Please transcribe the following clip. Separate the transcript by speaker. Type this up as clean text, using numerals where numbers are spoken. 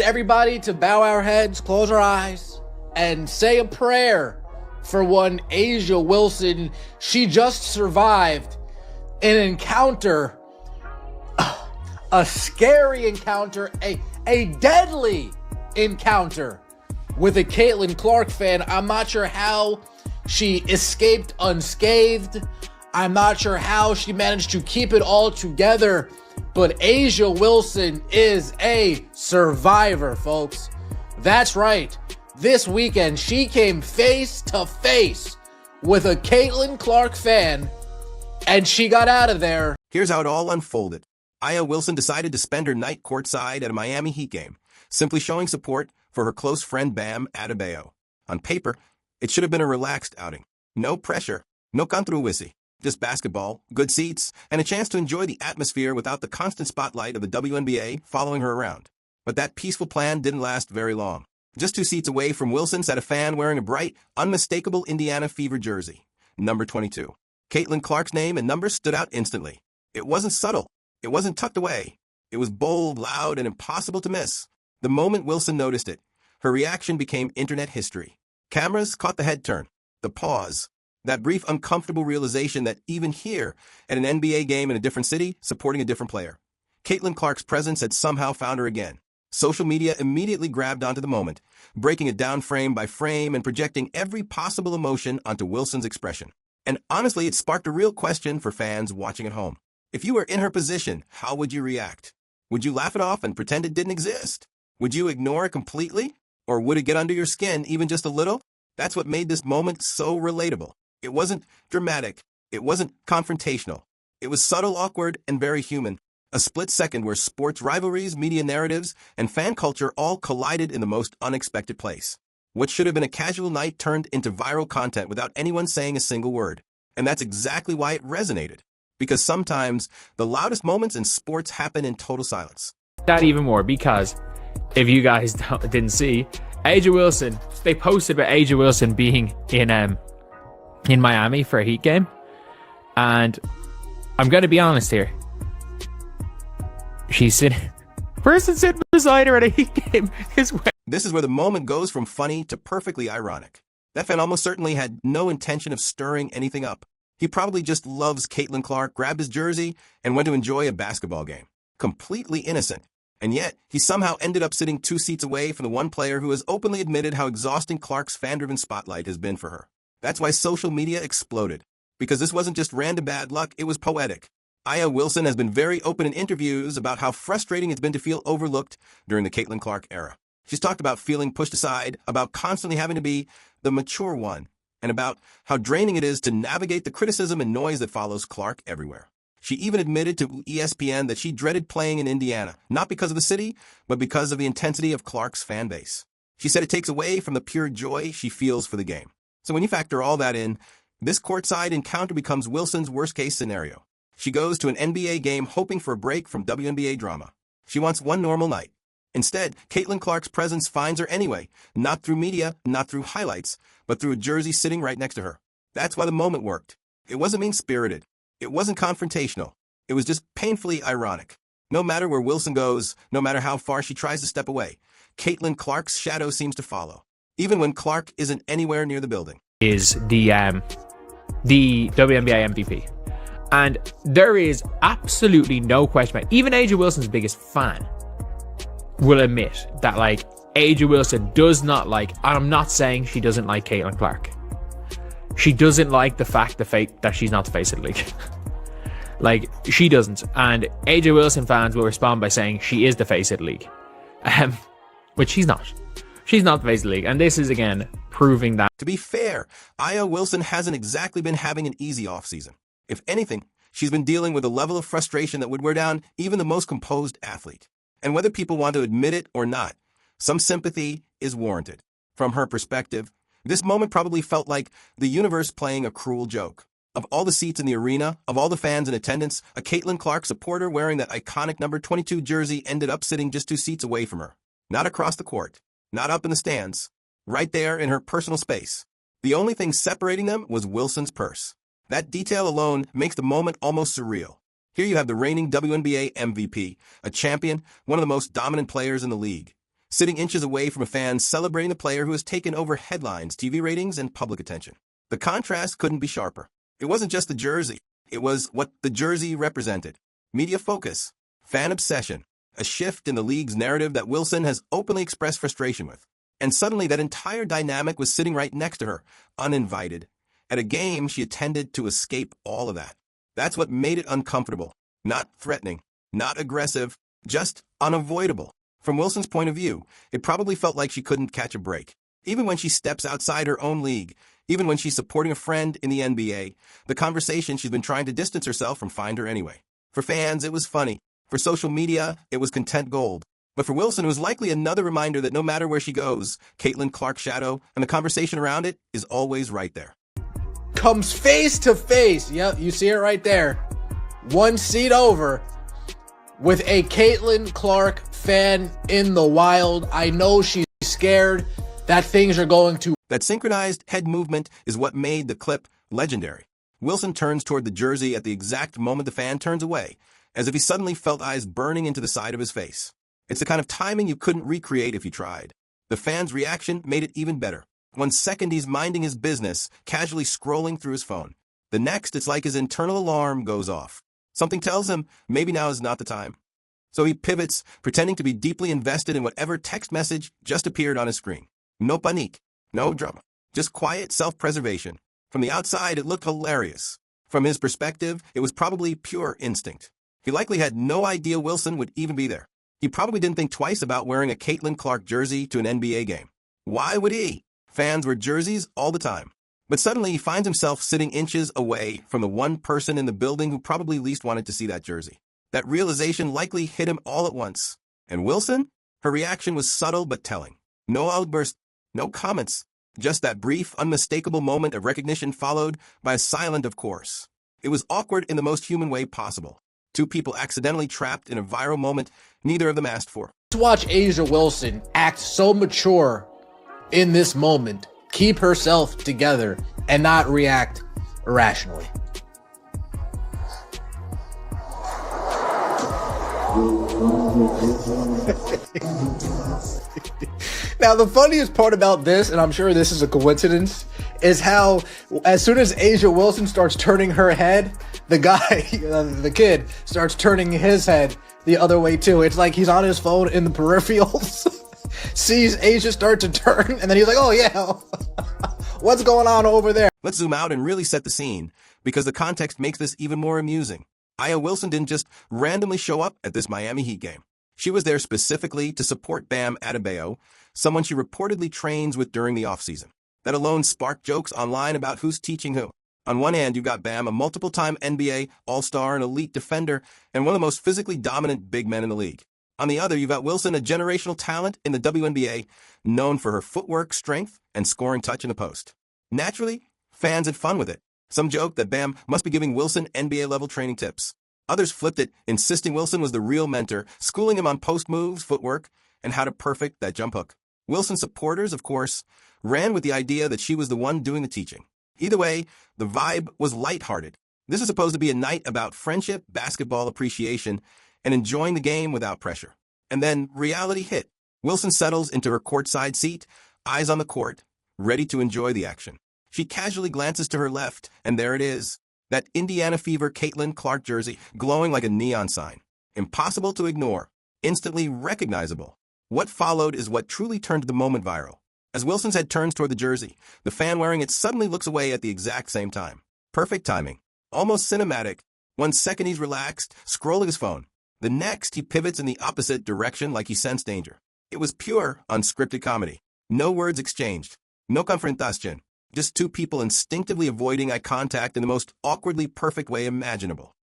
Speaker 1: Everybody to bow our heads, close our eyes, and say a prayer for one Asia Wilson. She just survived an encounter, a scary encounter, a deadly encounter with a Caitlin Clark fan. I'm not sure how she escaped unscathed. I'm not sure how she managed to keep it all together. But Asia Wilson is a survivor, folks. That's right. This weekend, she came face to face with a Caitlin Clark fan, and she got out of there.
Speaker 2: Here's how it all unfolded. Aya Wilson decided to spend her night courtside at a Miami Heat game, simply showing support for her close friend Bam Adebayo. On paper, it should have been a relaxed outing. No pressure, no controversy. Just basketball, good seats, and a chance to enjoy the atmosphere without the constant spotlight of the WNBA following her around. But that peaceful plan didn't last very long. Just 2 seats away from Wilson sat a fan wearing a bright, unmistakable Indiana Fever jersey, number 22. Caitlin Clark's name and number stood out instantly. It wasn't subtle. It wasn't tucked away. It was bold, loud, and impossible to miss. The moment Wilson noticed it, her reaction became internet history. Cameras caught the head turn, the pause, that brief uncomfortable realization that even here, at an NBA game in a different city, supporting a different player, Caitlin Clark's presence had somehow found her again. Social media immediately grabbed onto the moment, breaking it down frame by frame and projecting every possible emotion onto Wilson's expression. And honestly, it sparked a real question for fans watching at home. If you were in her position, how would you react? Would you laugh it off and pretend it didn't exist? Would you ignore it completely? Or would it get under your skin even just a little? That's what made this moment so relatable. It wasn't dramatic. It wasn't confrontational. It was subtle, awkward, and very human. A split second where sports rivalries, media narratives, and fan culture all collided in the most unexpected place. What should have been a casual night turned into viral content without anyone saying a single word. And that's exactly why it resonated. Because sometimes the loudest moments in sports happen in total silence.
Speaker 3: That even more because if you guys didn't see, Asia Wilson, they posted about Asia Wilson being in Miami for a Heat game, and I'm going to be honest here. Person sitting beside her at a Heat game is.
Speaker 2: This is where the moment goes from funny to perfectly ironic. That fan almost certainly had no intention of stirring anything up. He probably just loves Caitlin Clark, grabbed his jersey, and went to enjoy a basketball game. Completely innocent. And yet, he somehow ended up sitting 2 seats away from the one player who has openly admitted how exhausting Clark's fan-driven spotlight has been for her. That's why social media exploded. Because this wasn't just random bad luck, it was poetic. Aya Wilson has been very open in interviews about how frustrating it's been to feel overlooked during the Caitlin Clark era. She's talked about feeling pushed aside, about constantly having to be the mature one, and about how draining it is to navigate the criticism and noise that follows Clark everywhere. She even admitted to ESPN that she dreaded playing in Indiana, not because of the city, but because of the intensity of Clark's fan base. She said it takes away from the pure joy she feels for the game. So when you factor all that in, this courtside encounter becomes Wilson's worst-case scenario. She goes to an NBA game hoping for a break from WNBA drama. She wants one normal night. Instead, Caitlin Clark's presence finds her anyway, not through media, not through highlights, but through a jersey sitting right next to her. That's why the moment worked. It wasn't mean-spirited. It wasn't confrontational. It was just painfully ironic. No matter where Wilson goes, no matter how far she tries to step away, Caitlin Clark's shadow seems to follow, even when Clark isn't anywhere near the building.
Speaker 3: Is the WNBA MVP. And there is absolutely no question about it. Even Asia Wilson's biggest fan will admit that, like, Asia Wilson does not like, and I'm not saying she doesn't like Caitlin Clark. She doesn't like the fact that she's not the face of the league. Like, she doesn't. And Asia Wilson fans will respond by saying she is the face of the league. Which she's not. She's not the face of the league. And this is, again, proving that.
Speaker 2: To be fair, Aya Wilson hasn't exactly been having an easy offseason. If anything, she's been dealing with a level of frustration that would wear down even the most composed athlete. And whether people want to admit it or not, some sympathy is warranted. From her perspective, this moment probably felt like the universe playing a cruel joke. Of all the seats in the arena, of all the fans in attendance, a Caitlin Clark supporter wearing that iconic number 22 jersey ended up sitting just 2 seats away from her. Not across the court, not up in the stands, right there in her personal space. The only thing separating them was Wilson's purse. That detail alone makes the moment almost surreal. Here you have the reigning WNBA MVP, a champion, one of the most dominant players in the league, sitting inches away from a fan celebrating the player who has taken over headlines, TV ratings, and public attention. The contrast couldn't be sharper. It wasn't just the jersey. It was what the jersey represented. Media focus, fan obsession, a shift in the league's narrative that Wilson has openly expressed frustration with. And suddenly that entire dynamic was sitting right next to her, uninvited, at a game she attended to escape all of that. That's what made it uncomfortable. Not threatening, not aggressive, just unavoidable. From Wilson's point of view, it probably felt like she couldn't catch a break. Even when she steps outside her own league, even when she's supporting a friend in the NBA, the conversation she's been trying to distance herself from find her anyway. For fans, it was funny. For social media, it was content gold. But for Wilson, it was likely another reminder that no matter where she goes, Caitlin Clark's shadow and the conversation around it is always right there.
Speaker 1: Comes face to face. Yep, you see it right there. One seat over with a Caitlin Clark fan in the wild. I know she's scared that things are going to.
Speaker 2: That synchronized head movement is what made the clip legendary. Wilson turns toward the jersey at the exact moment the fan turns away, as if he suddenly felt eyes burning into the side of his face. It's the kind of timing you couldn't recreate if you tried. The fan's reaction made it even better. 1 second he's minding his business, casually scrolling through his phone. The next, it's like his internal alarm goes off. Something tells him maybe now is not the time. So he pivots, pretending to be deeply invested in whatever text message just appeared on his screen. No panique, no drama, just quiet self-preservation. From the outside, it looked hilarious. From his perspective, it was probably pure instinct. He likely had no idea Wilson would even be there. He probably didn't think twice about wearing a Caitlin Clark jersey to an NBA game. Why would he? Fans wear jerseys all the time. But suddenly he finds himself sitting inches away from the one person in the building who probably least wanted to see that jersey. That realization likely hit him all at once. And Wilson? Her reaction was subtle but telling. No outburst, no comments. Just that brief, unmistakable moment of recognition followed by a silent of course. It was awkward in the most human way possible. Two people accidentally trapped in a viral moment neither of them asked for.
Speaker 1: Let's watch A'ja Wilson act so mature in this moment, keep herself together, and not react irrationally. Now, the funniest part about this, and I'm sure this is a coincidence, is how as soon as A'ja Wilson starts turning her head, the guy, the kid, starts turning his head the other way too. It's like he's on his phone in the peripherals, sees A'ja start to turn, and then he's like, oh yeah, what's going on over there?
Speaker 2: Let's zoom out and really set the scene, because the context makes this even more amusing. A'ja Wilson didn't just randomly show up at this Miami Heat game. She was there specifically to support Bam Adebayo, someone she reportedly trains with during the offseason. That alone sparked jokes online about who's teaching who. On one hand, you've got Bam, a multiple-time NBA All-Star and elite defender, and one of the most physically dominant big men in the league. On the other, you've got Wilson, a generational talent in the WNBA, known for her footwork, strength, and scoring touch in the post. Naturally, fans had fun with it. Some joked that Bam must be giving Wilson NBA-level training tips. Others flipped it, insisting Wilson was the real mentor, schooling him on post moves, footwork, and how to perfect that jump hook. Wilson's supporters, of course, ran with the idea that she was the one doing the teaching. Either way, the vibe was lighthearted. This is supposed to be a night about friendship, basketball appreciation, and enjoying the game without pressure. And then reality hit. Wilson settles into her courtside seat, eyes on the court, ready to enjoy the action. She casually glances to her left, and there it is. That Indiana Fever Caitlin Clark jersey, glowing like a neon sign. Impossible to ignore. Instantly recognizable. What followed is what truly turned the moment viral. As Wilson's head turns toward the jersey, the fan wearing it suddenly looks away at the exact same time. Perfect timing. Almost cinematic. 1 second he's relaxed, scrolling his phone. The next he pivots in the opposite direction like he sensed danger. It was pure, unscripted comedy. No words exchanged. No confrontation. Just two people instinctively avoiding eye contact in the most awkwardly perfect way imaginable.